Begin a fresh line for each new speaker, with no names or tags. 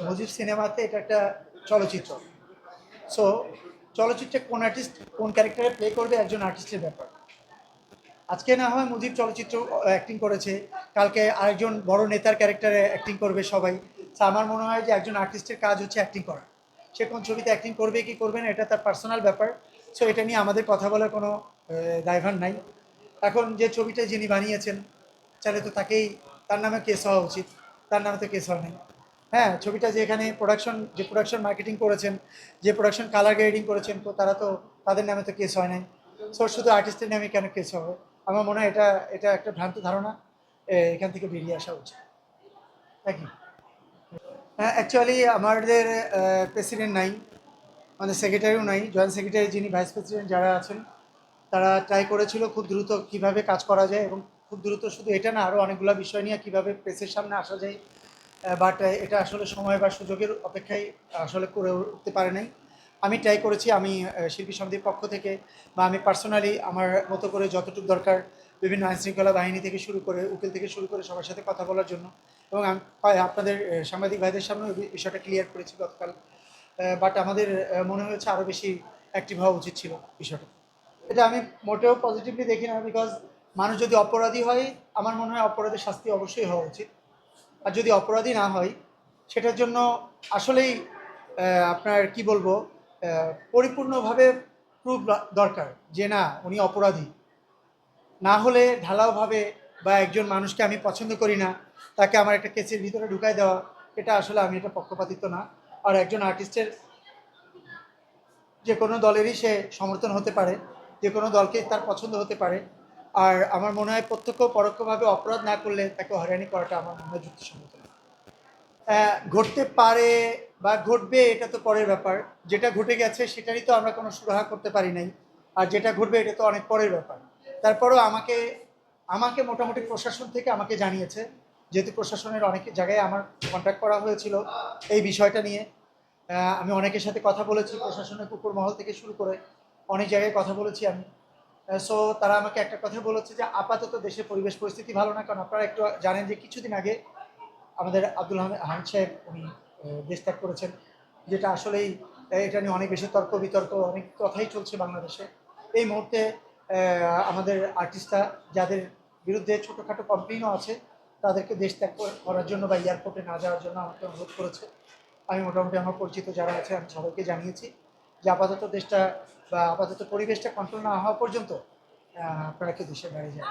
মুজিব সিনেমাতে এটা একটা চলচ্চিত্র। সো চলচ্চিত্রে কোন আর্টিস্ট কোন ক্যারেক্টারে প্লে করবে একজন আর্টিস্টের ব্যাপার। আজকে না হয় মুজিব চলচ্চিত্র অ্যাক্টিং করেছে, কালকে আরেকজন বড় নেতার ক্যারেক্টারে অ্যাক্টিং করবে সবাই। তো আমার মনে হয় যে একজন আর্টিস্টের কাজ হচ্ছে অ্যাক্টিং করা। সে কোন ছবিতে অ্যাক্টিং করবে কি করবে না এটা তার পার্সোনাল ব্যাপার। সো এটা নিয়ে আমাদের কথা বলার কোনো দায়ভার নাই। এখন যে ছবিটা যিনি বানিয়েছেন, চাইলে তো তাকেই, তার নামে কেস হওয়া উচিত। তার নামে তো কেস হওয়া নেই। হ্যাঁ, ছবিটা যে এখানে প্রোডাকশন মার্কেটিং করেছেন, যে প্রোডাকশন কালার গ্রেডিং করেছেন, তো তারা তো, তাদের নামে তো কেস হয় নাই। সো শুধু আর্টিস্টের নামে কেন কেস হবে? আমার মনে হয় এটা এটা একটা ভ্রান্ত ধারণা। এখান থেকে বেরিয়ে আসা উচিত। Thank you. অ্যাকচুয়ালি আমাদের প্রেসিডেন্ট নাই, মানে সেক্রেটারিও নাই। জয়েন্ট সেক্রেটারি যিনি, ভাইস প্রেসিডেন্ট যারা আছেন, তারা ট্রাই করেছিল খুব দ্রুত কিভাবে কাজ করা যায়, এবং খুব দ্রুত শুধু এটা না, আরও অনেকগুলো বিষয় নিয়ে কিভাবে প্রেসের সামনে আসা যায়। বাট এটা আসলে সময় বা সুযোগের অপেক্ষায় আসলে করে উঠতে পারে নাই। আমি ট্রাই করেছি, আমি শিল্পী সমিতির পক্ষ থেকে বা আমি পার্সোনালি আমার মতো করে যতটুকু দরকার বিভিন্ন আইনশৃঙ্খলা বাহিনী থেকে শুরু করে, উকিল থেকে শুরু করে সবার সাথে কথা বলার জন্য, এবং আমি আপনাদের সাংবাদিক ভাইদের সামনে বিষয়টা ক্লিয়ার করেছি গতকাল। বাট আমাদের মনে হয়েছে আরও বেশি অ্যাক্টিভ হওয়া উচিত ছিল বিষয়টা। এটা আমি মোটেও পজিটিভলি দেখি না, বিকজ মানুষ যদি অপরাধী হয়, আমার মনে হয় অপরাধের শাস্তি অবশ্যই হওয়া উচিত। আর যদি অপরাধী না হয়, সেটার জন্য আসলেই আপনার কি বলবো, পরিপূর্ণভাবে প্রুফ দরকার যে না, উনি অপরাধী। না হলে ঢালাওভাবে, বা একজন মানুষকে আমি পছন্দ করি না, তাকে আমার একটা কেসের ভিতরে ঢুকাই দেওয়া, এটা আসলে, আমি এটা পক্ষপাতিত্ব না। আর একজন আর্টিস্টের যে কোনো দলেরই সে সমর্থন হতে পারে, যে কোনো দলকে তার পছন্দ হতে পারে। আর আমার মনে হয় প্রত্যক্ষ পরোক্ষভাবে অপরাধ না করলে তাকে হয়রানি করাটা আমার মনে হয় যুক্তিসঙ্গত না। ঘটতে পারে বা ঘটবে এটা তো পরের ব্যাপার। যেটা ঘটে গেছে সেটারই তো আমরা কোনো সুরাহা করতে পারি নাই। আর যেটা ঘটবে এটা তো অনেক পরের ব্যাপার। তারপরেও আমাকে আমাকে মোটামুটি প্রশাসন থেকে আমাকে জানিয়েছে, যেহেতু প্রশাসনের অনেক জায়গায় আমার কন্ট্যাক্ট করা হয়েছিল এই বিষয়টা নিয়ে। আমি অনেকের সাথে কথা বলেছি, প্রশাসনের কুকুর মহল থেকে শুরু করে অনেক জায়গায় কথা বলেছি আমি। সো তারা আমাকে একটা কথা বলেছে যে আপাতত দেশের পরিবেশ পরিস্থিতি ভালো না, কারণ আপনারা একটু জানেন যে কিছুদিন আগে আমাদের আব্দুল হামিদ সাহেব উনি দেশ ত্যাগ করেছেন, যেটা আসলেই এটা নিয়ে অনেক বেশি তর্ক বিতর্ক, অনেক কথাই চলছে বাংলাদেশে এই মুহূর্তে। আমাদের আর্টিস্টরা যাদের বিরুদ্ধে ছোটোখাটো কমপ্লেনও আছে, তাদেরকে দেশ ত্যাগ করার জন্য বা এয়ারপোর্টে না যাওয়ার জন্য আমাকে অনুরোধ করেছে। আমি মোটামুটি আমার পরিচিত যারা আছে আমি সবাইকে জানিয়েছি যে আপাতত দেশটা বা আপাতত পরিবেশটা কন্ট্রোল না হওয়া পর্যন্ত আপনারা কি দেশের বাইরে যান।